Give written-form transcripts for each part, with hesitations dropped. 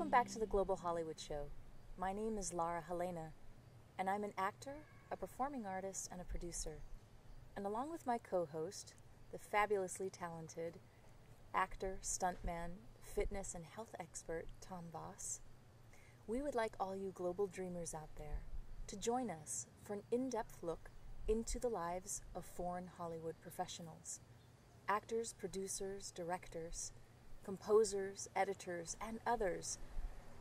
Welcome back to the Global Hollywood Show. My name is Lara Helena, and I'm an actor, a performing artist, and a producer. And along with my co-host, the fabulously talented actor, stuntman, fitness and health expert, Tomm Voss, we would like all you global dreamers out there to join us for an in-depth look into the lives of foreign Hollywood professionals. Actors, producers, directors, composers, editors, and others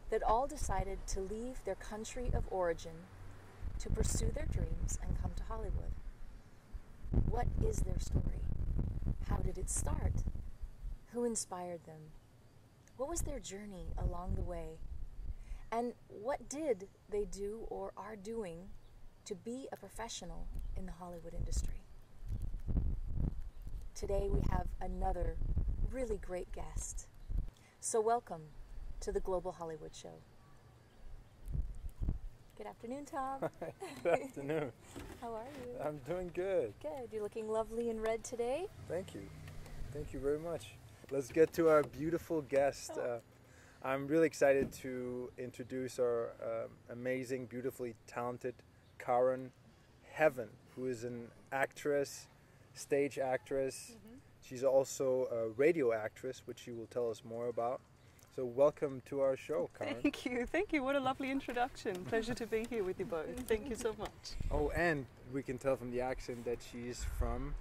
that all decided to leave their country of origin to pursue their dreams and come to Hollywood. What is their story? How did it start? Who inspired them? What was their journey along the way? And what did they do or are doing to be a professional in the Hollywood industry? Today we have another really great guest. So welcome to the Global Hollywood Show. Good afternoon, Tomm. Good afternoon. How are you? I'm doing good. Good. You're looking lovely in red today. Thank you. Thank you very much. Let's get to our beautiful guest. I'm really excited to introduce our amazing, beautifully talented Karen Heaven, who is an actress, stage actress. She's also a radio actress, which she will tell us more about. So welcome to our show, Karen. Thank you, thank you. What a lovely introduction. Pleasure to be here with you both. Thank you so much. Oh, and we can tell from the accent that she's from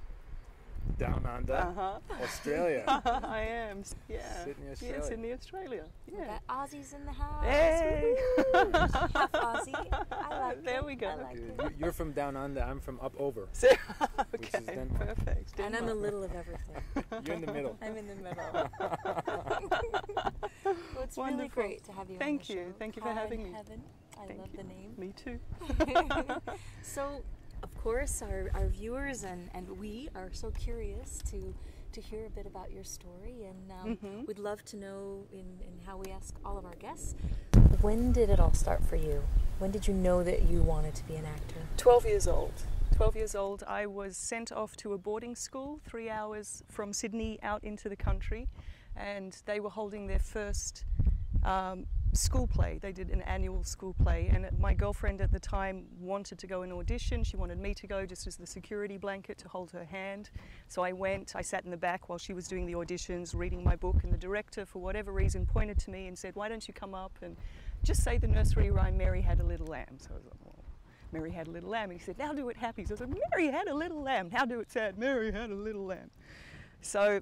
down under, Australia. I am, yeah. Sydney, Australia. Yeah, Sydney, Australia. Yeah. We got Aussies in the house. Hey! Half Aussie. I like There it. we go. I like it. You're from down under, I'm from up over. So, Which is okay, Denmark. perfect. And I'm in the middle of everything. You're in the middle. I'm in the middle. Well, it's really Wonderful. great to have you on Thank the you. show. Thank you for Karen having me. Heaven. I Thank love you. the name. Me too. So, of course, our viewers and we are so curious to hear a bit about your story, and we'd love to know, in how we ask all of our guests, when did it all start for you? When did you know that you wanted to be an actor? 12 years old. 12 years old, I was sent off to a boarding school 3 hours from Sydney out into the country, and they were holding their first school play. They did an annual school play, and my girlfriend at the time wanted to go and audition. She wanted me to go just as the security blanket to hold her hand. So I went, I sat in the back while she was doing the auditions, reading my book, and the director, for whatever reason, pointed to me and said, "Why don't you come up and just say the nursery rhyme, Mary Had a Little Lamb." So I was like, well, Mary Had a Little Lamb. And he said, "Now do it happy." So I was like, "Mary had a little lamb." Now do it sad. Mary had a little lamb. So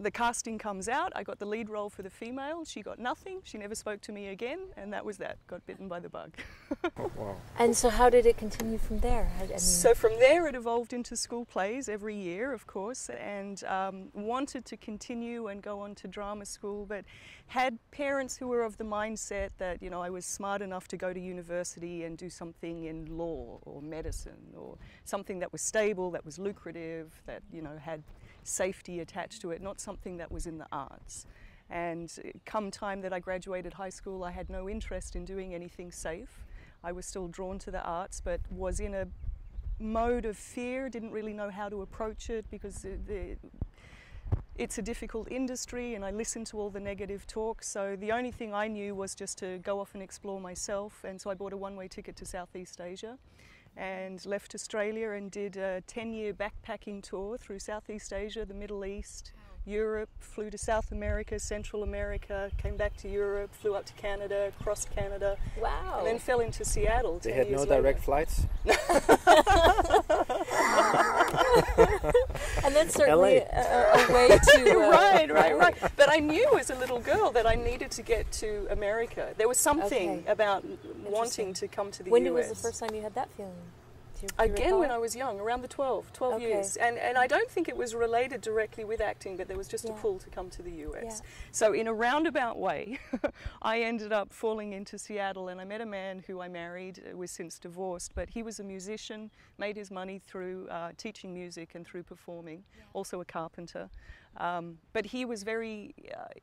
the casting comes out. I got the lead role for the female. She got nothing. She never spoke to me again, and that was that. Got bitten by the bug. Oh, wow. And so how did it continue from there? I mean, So from there it evolved into school plays every year, of course, and wanted to continue and go on to drama school, but had parents who were of the mindset that, you know, I was smart enough to go to university and do something in law or medicine, or something that was stable, that was lucrative, that, you know, had safety attached to it, not something that was in the arts. And come time that I graduated high school, I had no interest in doing anything safe. I was still drawn to the arts, but was in a mode of fear, didn't really know how to approach it, because it's a difficult industry, and I listened to all the negative talk. So the only thing I knew was just to go off and explore myself, and so I bought a one-way ticket to Southeast Asia and left Australia and did a 10-year backpacking tour through Southeast Asia, the Middle East, Europe, flew to South America, Central America, came back to Europe, flew up to Canada, crossed Canada, wow. and then fell into Seattle. They had no direct flights? And that's certainly a way to... Right. But I knew as a little girl that I needed to get to America. There was something about wanting to come to the US. When was the first time you had that feeling? Do you Again, recall? when I was young, around the 12 Okay. years. And I don't think it was related directly with acting, but there was just a pull to come to the US. So in a roundabout way, I ended up falling into Seattle, and I met a man who I married, was since divorced, but he was a musician, made his money through teaching music and through performing, also a carpenter. But he was very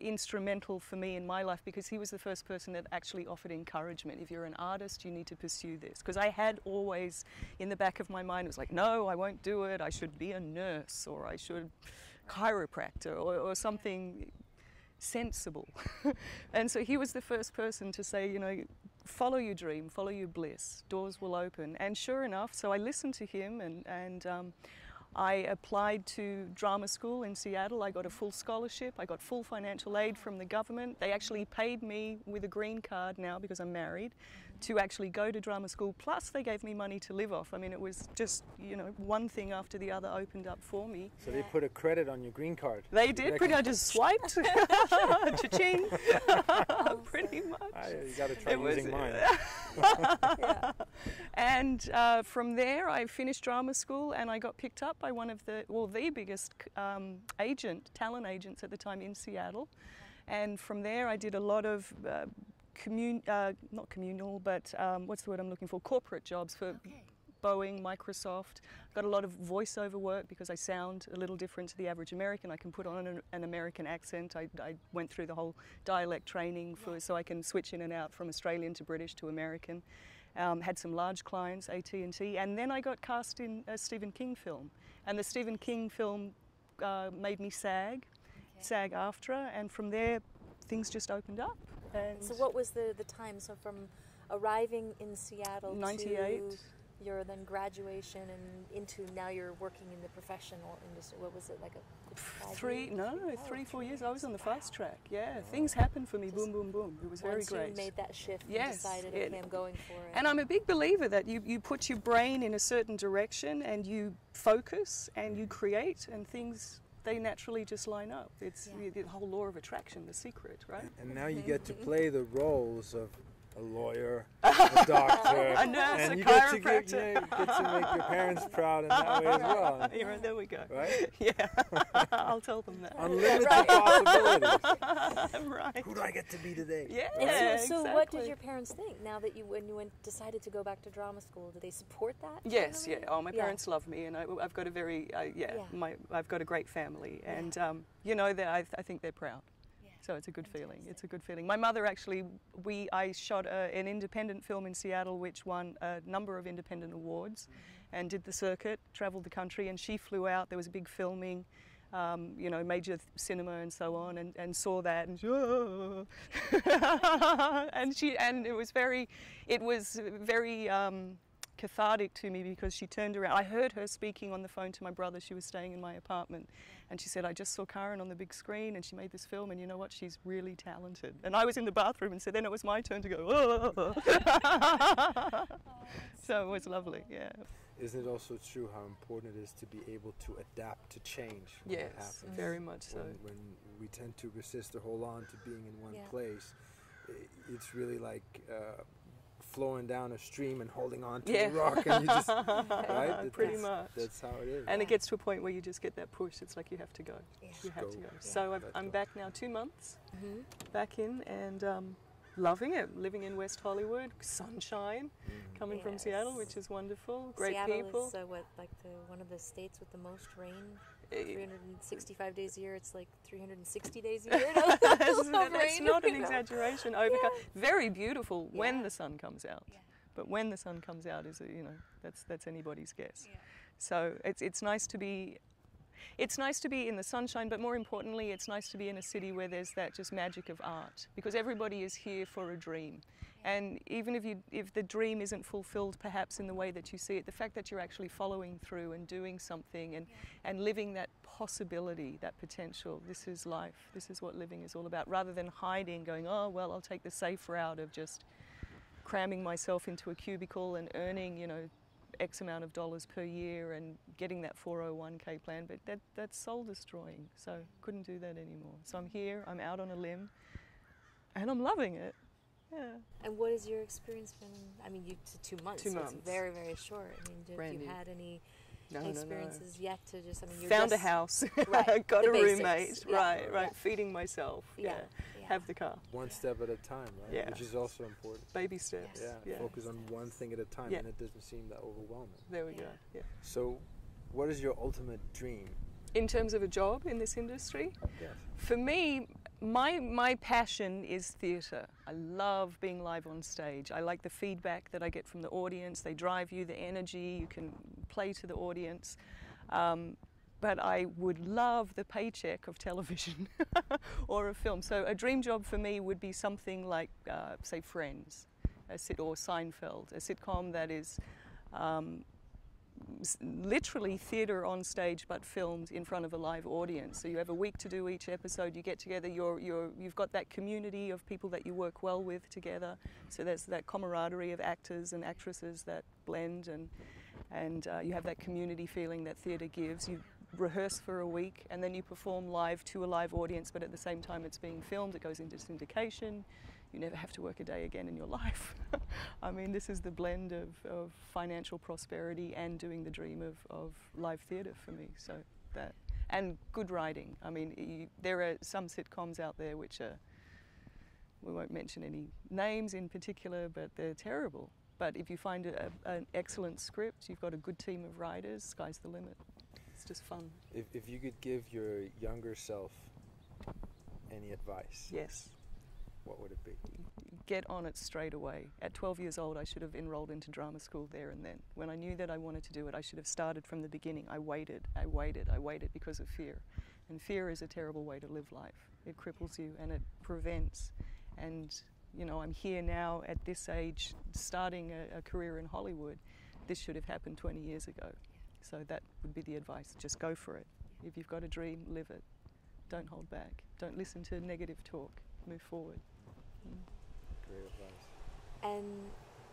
instrumental for me in my life, because he was the first person that actually offered encouragement. If you're an artist, you need to pursue this. Because I had always, in the back of my mind, it was like, no, I won't do it. I should be a nurse, or I should chiropractor, or something sensible. And so he was the first person to say, you know, follow your dream, follow your bliss, doors will open. And sure enough, so I listened to him, and I applied to drama school in Seattle. I got a full scholarship. I got full financial aid from the government. They actually paid me with a green card now, because I'm married, to actually go to drama school. Plus they gave me money to live off. I mean, it was just, you know, one thing after the other opened up for me. So they put a credit on your green card. They did. Pretty much just swiped. Cha-ching. Pretty much. You got to try using mine. Yeah. And from there I finished drama school, and I got picked up by one of the biggest talent agents at the time in Seattle. And from there I did a lot of not communal, but what's the word I'm looking for? Corporate jobs for Boeing, Microsoft. Got a lot of voiceover work because I sound a little different to the average American. I can put on an American accent. I went through the whole dialect training so I can switch in and out from Australian to British to American. Had some large clients, AT&T, and then I got cast in a Stephen King film. And the Stephen King film made me SAG-AFTRA, and from there things just opened up. And so what was the time? So from arriving in Seattle 98. to your then graduation and into now you're working in the professional industry, what was it, like a 3-4 years. I was on the fast track. Yeah, things happened for me. Just boom, boom, boom. It was very great. Once you made that shift, yes, and decided, okay, I'm going for it. And I'm a big believer that you put your brain in a certain direction and you focus and you create, and things, they naturally just line up. It's the whole law of attraction, the secret, right? And now you get to play the roles of a lawyer, a doctor, a nurse, and a you chiropractor. get to make your parents proud in that way as well. Yeah, there we go. Right? Yeah, I'll tell them that. Unlimited possibilities. Right. Who do I get to be today? Yeah, and so exactly. what did your parents think now that when you decided to go back to drama school? Did they support that? Yes, finally? yeah. Oh, my parents love me, and I've got a very, I've got a great family, and you know, I think they're proud. So it's a good feeling. It's a good feeling. My mother actually, I shot an independent film in Seattle which won a number of independent awards, and did the circuit, travelled the country, and she flew out. There was a big filming, you know, major cinema and so on, and saw that, and and it was very cathartic to me, because she turned around. I heard her speaking on the phone to my brother. She was staying in my apartment, and she said, I just saw Karen on the big screen, and she made this film, and you know what, she's really talented. And I was in the bathroom, and so then it was my turn to go, oh. So it was lovely, yeah. Isn't it also true how important it is to be able to adapt to change when it happens? Yes, very much so. When we tend to resist or hold on to being in one place, it's really like flowing down a stream and holding on to a rock, and you just, right? Pretty much. That's how it is. And it gets to a point where you just get that push. It's like you have to go. You have to go. So I'm back now 2 months, back in, and loving it. Living in West Hollywood, sunshine, coming from Seattle, which is wonderful. Great people. Seattle is one of the states with the most rain. 365 days a year. It's like 360 days a year. That's not an exaggeration. Very beautiful when the sun comes out. But when the sun comes out is, you know, that's anybody's guess. So it's nice to be. It's nice to be in the sunshine, but more importantly, it's nice to be in a city where there's that just magic of art, because everybody is here for a dream. And even if the dream isn't fulfilled perhaps in the way that you see it, the fact that you're actually following through and doing something and living that possibility, that potential, this is life, this is what living is all about, rather than hiding, going, oh, well, I'll take the safe route of just cramming myself into a cubicle and earning, you know, X amount of dollars per year and getting that 401k plan, but that's soul destroying, so couldn't do that anymore. So I'm here, I'm out on a limb, and I'm loving it. Yeah. And what has your experience been? I mean, you 2 months. 2 months. It's very, very short. I mean, have you had any experiences yet to just? I mean, found a house, got a roommate, right, feeding myself, have the car. One step at a time, right? Yeah. Which is also important. Baby steps. Yeah. Focus on one thing at a time, and it doesn't seem that overwhelming. There we go. Yeah. So, what is your ultimate dream? In terms of a job in this industry? Yes. For me, my passion is theatre. I love being live on stage. I like the feedback that I get from the audience. They drive you, the energy, you can play to the audience. but I would love the paycheck of television or a film. So a dream job for me would be something like, say, Friends, or Seinfeld, a sitcom that is literally theatre on stage but filmed in front of a live audience. So you have a week to do each episode, you get together, you've got that community of people that you work well with together. So there's that camaraderie of actors and actresses that blend, and you have that community feeling that theatre gives. You rehearse for a week and then you perform live to a live audience, but at the same time it's being filmed, it goes into syndication. You never have to work a day again in your life. I mean, this is the blend of financial prosperity and doing the dream of live theatre for me. So that, and good writing. I mean, there are some sitcoms out there which are, we won't mention any names in particular, but they're terrible. But if you find an excellent script, you've got a good team of writers, sky's the limit. It's just fun. If you could give your younger self any advice, yes, what would it be? Get on it straight away. At 12 years old, I should have enrolled into drama school there and then. When I knew that I wanted to do it, I should have started from the beginning. I waited because of fear. And fear is a terrible way to live life. It cripples you and it prevents. And, you know, I'm here now at this age, starting a career in Hollywood. This should have happened 20 years ago. So that would be the advice. Just go for it. If you've got a dream, live it. Don't hold back. Don't listen to negative talk. Move forward. Great advice. And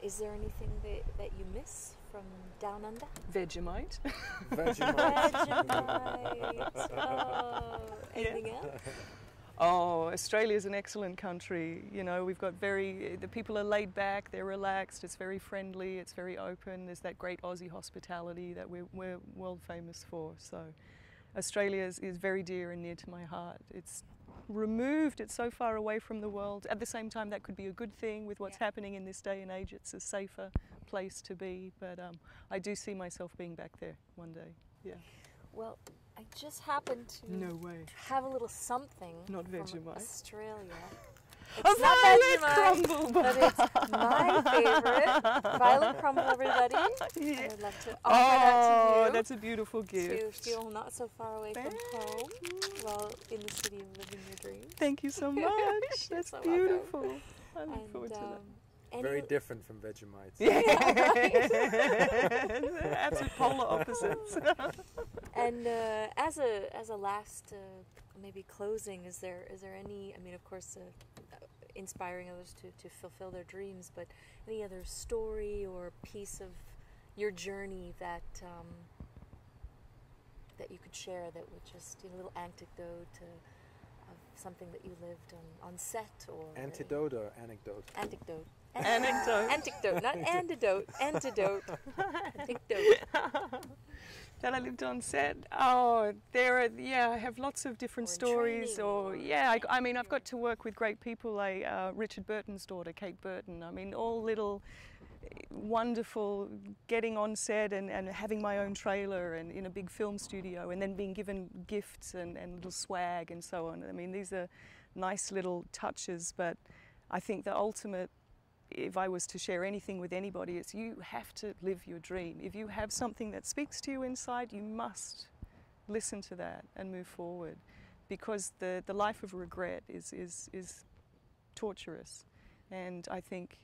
is there anything that you miss from Down Under? Vegemite. Vegemite. Oh, anything else? Oh, Australia's an excellent country. You know, we've got the people are laid back, they're relaxed, it's very friendly, it's very open. There's that great Aussie hospitality that we're world famous for. So Australia is very dear and near to my heart. It's removed, it's so far away from the world. At the same time, that could be a good thing with what's happening in this day and age. It's a safer place to be, but I do see myself being back there one day. Yeah. Well, I just happened to No way. have a little something Not from Vegemite. Australia. A It's not violet Vegemite, crumble. but it's my favorite. Violet crumble, everybody. Yeah. I would love to offer that to you. That's a beautiful gift. To feel not so far away from home while in the city of living your dreams. Thank you so much. You're That's so beautiful. welcome. I look forward to that. Very different from Vegemite. Yeah. Absolute polar opposites. And as a last maybe closing, is there any? I mean, of course, inspiring others to fulfill their dreams, but any other story or piece of your journey that that you could share that would just a little anecdote of something that you lived on set or Antidote or anecdote? Anecdote. Anecdote. Anecdote, not antidote. Antidote. Anecdote. That I lived on set. Oh, I have lots of different Or in stories. training, I mean, I've got to work with great people like Richard Burton's daughter, Kate Burton. I mean, all little wonderful, getting on set and having my own trailer and in a big film studio and then being given gifts and little swag and so on. I mean, these are nice little touches, but I think the ultimate, if I was to share anything with anybody, it's you have to live your dream. If you have something that speaks to you inside, you must listen to that and move forward, because the life of regret is torturous, and I think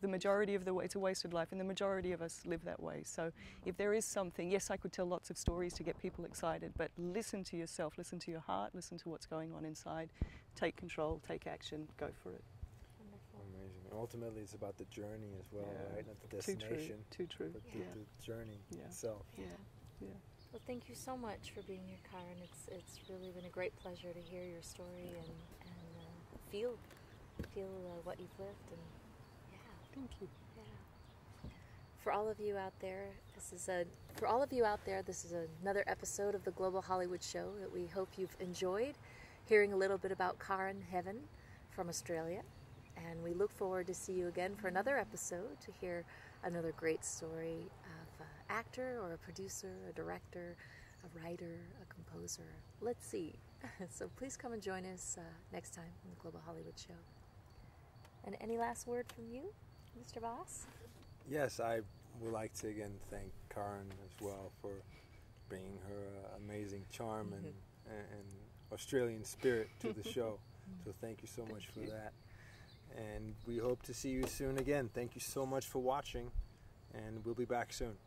the majority of it's a wasted life, and the majority of us live that way. So if there is something, yes, I could tell lots of stories to get people excited, but listen to yourself, listen to your heart, listen to what's going on inside, take control, take action, go for it. Amazing. Ultimately, it's about the journey as well, right? Not the destination. Too true. But the journey itself. Yeah. Well, thank you so much for being here, Karen. It's really been a great pleasure to hear your story and feel what you've lived, and Thank you. For all of you out there, this is another episode of the Global Hollywood Show that we hope you've enjoyed, hearing a little bit about Karen Heaven from Australia. And we look forward to see you again for another episode to hear another great story of an actor or a producer, a director, a writer, a composer. Let's see. So please come and join us next time on the Global Hollywood Show. And any last word from you, Mr. Voss? Yes, I would like to again thank Karen as well for bringing her amazing charm and Australian spirit to the show. So thank you so much for that. And we hope to see you soon again. Thank you so much for watching, and we'll be back soon.